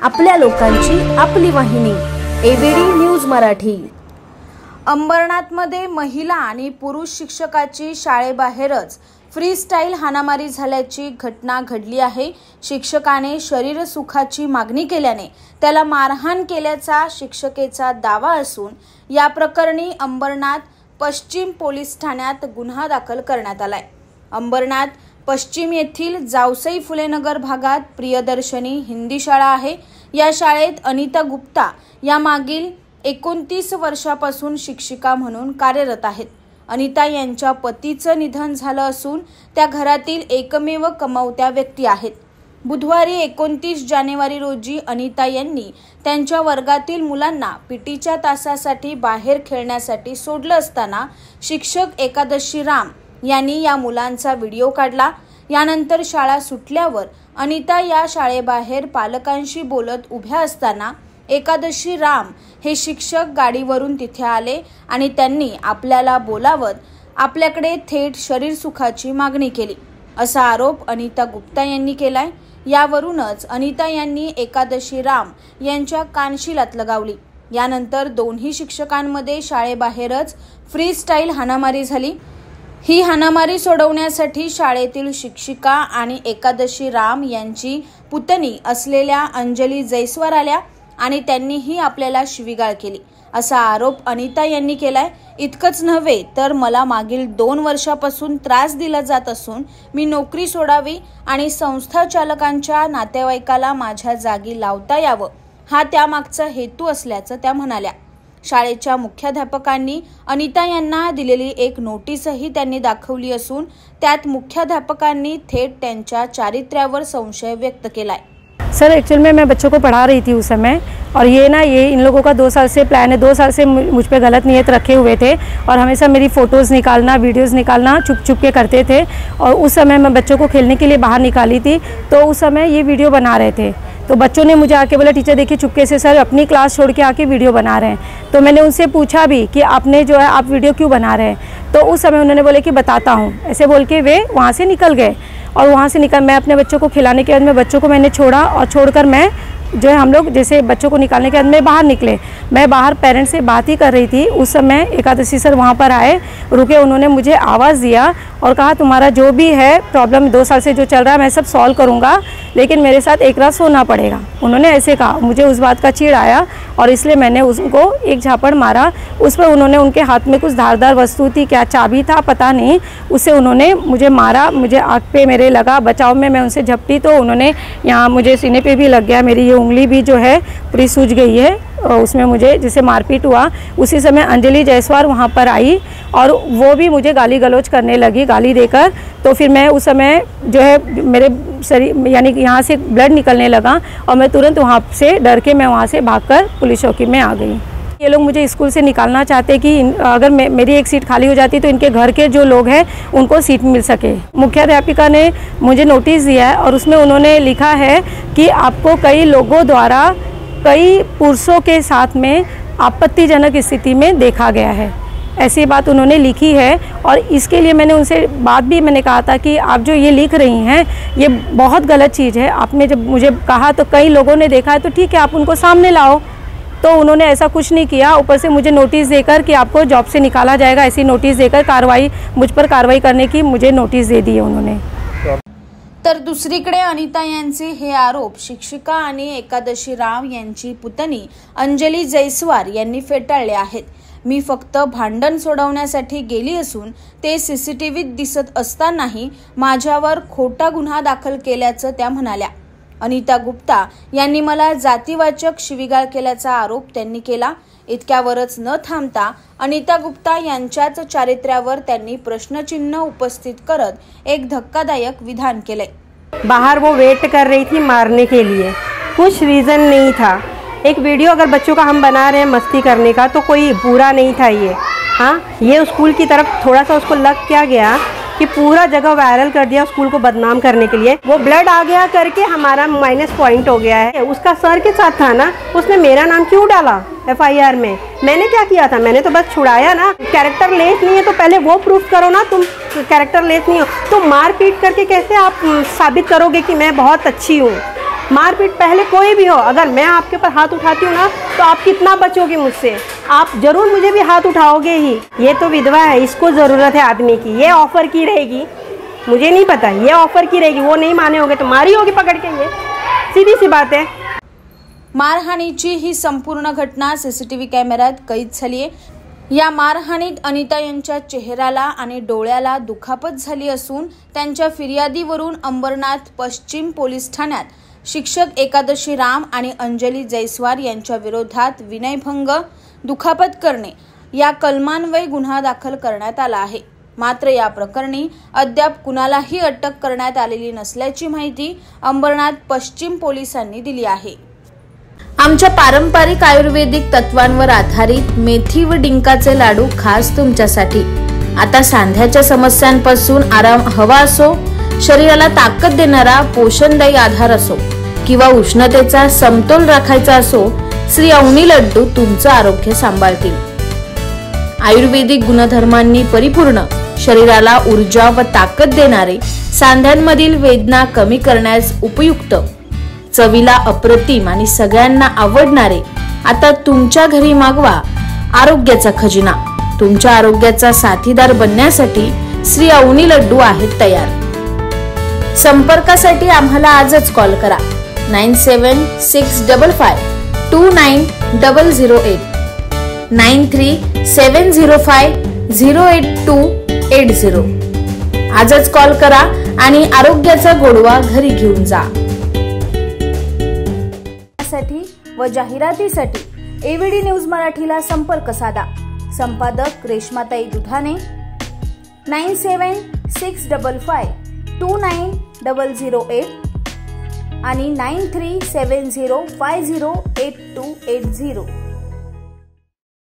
आपल्या लोकांची आपली वाहिनी एबीडी न्यूज मराठी। अंबरनाथमध्ये महिला आणि पुरुष शिक्षकाची शाळेबाहेरच फ्रीस्टाईल हाणामारी झाल्याची घटना घडली आहे। शिक्षकाने शरीर सुखाची मागणी केल्याने त्याला मारहाण केल्याचा शिक्षकेचा दावा असून या प्रकरणी अंबरनाथ पश्चिम पोलीस ठाण्यात गुन्हा दाखल करण्यात आलाय। अंबरनाथ पश्चिम येथील जावसई फुले नगर भागात प्रियदर्शनी हिंदी शाळा आहे। या शाळेत अनिता गुप्ता या मागील 29 वर्षापासून शिक्षिका म्हणून कार्यरत आहेत। अनिता यांच्या पतीचं निधन झालं असून त्या घरातील एकमेव कमावत्या व्यक्ती आहेत। बुधवारी 29 जानेवारी रोजी अनिता यांनी त्यांच्या वर्गातील मुलांना पीटीच्या तासासाठी बाहेर खेळण्यासाठी सोडलं असताना शिक्षक एकादशी राम यांनी या मुलांचा व्हिडिओ काढला। यानंतर शाळा सुटल्यावर अनिता या शाळेबाहेर पालकांशी बोलत उभ्या असताना एकादशी राम हे शिक्षक गाडीवरून तिथे आले आणि त्यांनी आपल्याला बोलावत आपल्याकडे थेट शरीर सुखाची मागणी केली असा आरोप अनिता गुप्ता यांनी केलाय। यावरूनच अनिता यांनी एकादशी राम यांच्या कानशिलात लगावली। यानंतर दोन्ही शिक्षकांमध्ये शाळेबाहेरच फ्रीस्टाईल हाणामारी झाली। ही हाणामारी सोडवण्यासाठी शाळेतील शिक्षिका आणि एकादशी राम यांची पुतणी असलेल्या अंजली जयस्वार आल्या आणि त्यांनीही आपल्याला शिवीगाळ केली असा आरोप अनिता यांनी केलाय। इतकंच नव्हे तर मला मागील 2 वर्षापासून त्रास दिला जात असून मी नोकरी सोडावी आणि संस्था चालकांच्या नातेवाईकाला माझ्या जागी लावता यावं हा त्यामागचा हेतू असल्याचं त्या म्हणाल्या। शाळेच्या मुख्याध्यापकांनी अनिता यांना दिलेली एक नोटीसही त्यांनी दाखवली असून त्यात मुख्याध्यापकांनी थेट त्यांच्या चारित्र्यावर संशय व्यक्त केलाय। सर एक्चुअल में मैं बच्चों को पढ़ा रही थी उस समय और ये इन लोगों का 2 साल से प्लान है। 2 साल से मुझ पे गलत नीयत रखे हुए थे और हमेशा मेरी फ़ोटोज़ निकालना वीडियोज़ निकालना छुप छुप के करते थे। और उस समय मैं बच्चों को खेलने के लिए बाहर निकाली थी तो उस समय ये वीडियो बना रहे थे। तो बच्चों ने मुझे आके बोला टीचर देखिए चुपके से सर अपनी क्लास छोड़ के आके वीडियो बना रहे हैं। तो मैंने उनसे पूछा भी कि आपने जो है आप वीडियो क्यों बना रहे हैं। तो उस समय उन्होंने बोले कि बताता हूँ, ऐसे बोल के वे वहाँ से निकल गए। और वहाँ से निकल मैं अपने बच्चों को खिलाने के बाद में बच्चों को मैंने छोड़ा और छोड़कर मैं जो है हम लोग जैसे बच्चों को निकालने के बाद में बाहर निकले। मैं बाहर पेरेंट्स से बात ही कर रही थी उस समय एकादशी सर वहाँ पर आए, रुके, उन्होंने मुझे आवाज़ दिया और कहा तुम्हारा जो भी है प्रॉब्लम 2 साल से जो चल रहा है मैं सब सॉल्व करूँगा लेकिन मेरे साथ एक रात सोना पड़ेगा। उन्होंने ऐसे कहा। मुझे उस बात का चिढ़ आया और इसलिए मैंने उसको एक झापड़ मारा। उस पर उन्होंने उनके हाथ में कुछ धारदार वस्तु थी, क्या चाबी था पता नहीं, उससे उन्होंने मुझे मारा। मुझे आँख पे मेरे लगा, बचाव में मैं उनसे झपटी तो उन्होंने यहाँ मुझे सीने पे भी लग गया। मेरी ये उंगली भी जो है पूरी सूज गई है। उसमें मुझे जिसे मारपीट हुआ उसी समय अंजलि जयस्वार वहाँ पर आई और वो भी मुझे गाली गलौज करने लगी गाली देकर। तो फिर मैं उस समय जो है मेरे शरीर यानी कि यहाँ से ब्लड निकलने लगा और मैं तुरंत वहाँ से डर के मैं वहाँ से भागकर पुलिस चौकी में आ गई। ये लोग मुझे स्कूल से निकालना चाहते कि अगर मेरी एक सीट खाली हो जाती तो इनके घर के जो लोग हैं उनको सीट मिल सके। मुख्याध्यापिका ने मुझे नोटिस दिया है और उसमें उन्होंने लिखा है कि आपको कई लोगों द्वारा कई पुरुषों के साथ में आपत्तिजनक स्थिति में देखा गया है, ऐसी बात उन्होंने लिखी है। और इसके लिए मैंने उनसे बात भी मैंने कहा था कि आप जो ये लिख रही हैं ये बहुत गलत चीज़ है। आपने जब मुझे कहा तो कई लोगों ने देखा है तो ठीक है आप उनको सामने लाओ। तो उन्होंने ऐसा कुछ नहीं किया, ऊपर से मुझे नोटिस देकर कि आपको जॉब से निकाला जाएगा ऐसी नोटिस देकर मुझ पर कार्रवाई करने की मुझे नोटिस दे दी है उन्होंने। तर दुसरीकडे अनिता यांचे हे आरोप शिक्षिका आणि एकादशी राम यांची पुतणी अंजली जयस्वार यांनी फेटाळले आहेत। मी फक्त भांडण सोडवण्यासाठी गेली असून ते सीसीटीव्हीत दिसत असतानाही माझ्यावर खोटा गुन्हा दाखल केल्याचं त्या म्हणाल्या। अनिता गुप्ता यांनी मला जातीवाचक शिवीगाळ केल्याचा आरोप त्यांनी केला। इतक्यावरच न थांबता अनिता गुप्ता यांच्याच चारित्र्यावर त्यांनी प्रश्नचिन्ह उपस्थित करत एक धक्कादायक विधान केले। बाहर वो वेट कर रही थी मारने के लिए, कुछ रीज़न नहीं था। एक वीडियो अगर बच्चों का हम बना रहे हैं मस्ती करने का तो कोई बुरा नहीं था ये। हाँ, ये स्कूल की तरफ थोड़ा सा उसको लग क्या गया कि पूरा जगह वायरल कर दिया स्कूल को बदनाम करने के लिए। वो ब्लड आ गया करके हमारा माइनस पॉइंट हो गया है। उसका सर के साथ था ना, उसने मेरा नाम क्यों डाला FIR में? मैंने क्या किया था? मैंने तो बस छुड़ाया ना। कैरेक्टर लेस नहीं है तो पहले वो प्रूफ करो ना, तुम कैरेक्टर लेस नहीं हो तो मार पीट करके कैसे आप साबित करोगे कि मैं बहुत अच्छी हूँ? मारपीट पहले कोई भी हो, अगर मैं आपके ऊपर हाथ उठाती हूँ ना तो आप कितना बचोगे मुझसे, आप जरूर मुझे भी हाथ उठाओगे ही। ये तो विधवा है, इसको ज़रूरत है आदमी की, ये ऑफ़र की रहेगी, मुझे नहीं पता, ये ऑफ़र की रहेगी, वो नहीं माने होगे तो मारी होगी पकड़ के, ये सीधी सी बात है। मारहाणीची ही संपूर्ण घटना सीसीटीव्ही कॅमेऱ्यात कैद झाली आहे। या मारहाणीत अनिता यांच्या चेहऱ्याला आणि डोळ्याला दुखापत झाली असून त्यांच्या फिर्यादीवरून अंबरनाथ पश्चिम पोलीस ठाण्यात शिक्षक एकादशी राम आणि अंजली जयस्वार यांच्या विरोधात विनयभंग, दुखापत करणे या कलमान्वये गुन्हा दाखल करण्यात आला आहे। मात्र या प्रकरणी अद्याप कुणालाही अटक करण्यात आलेली नसल्याची माहिती अंबरनाथ पश्चिम पोलिसांनी दिली आहे। आमच्या पारंपरिक आयुर्वेदिक तत्वांवर आधारित मेथी व डिंकाचे लाडू खास तुमच्यासाठी। आता सांध्याच्या समस्यांपासून आराम हवा असो, शरीराला ताकद देणारा पोषणदायी आधार असो किंवा उष्णतेचा समतोल राखायचा असो, श्री अवनी लड्डू तुमचं आरोग्य सांभाळतील। आयुर्वेदिक गुणधर्मांनी परिपूर्ण, शरीराला ऊर्जा व ताकद देणारे, सांध्यांमधील वेदना कमी करण्यास उपयुक्त, चवीला अप्रतिम आणि सगळ्यांना आवडणारे आता तुमच्या घरी मागवा आरोग्याचा खजिना। तुमच्या आरोग्याचा साथीदार बनण्यासाठी श्री अवनी लड्डू आहेत तयार। संपर्कासाठी आम्हाला आजच कॉल करा 9665529008 9370508280। आजच कॉल करा आणि आरोग्याचा गोडवा घरी घेऊन जा। व जाहिरातीसाठी एव्हीडी न्यूज मराठीला संपर्क साधा। संपादक रेश्माताई दुधाने 9765529008 आणि 9370508280।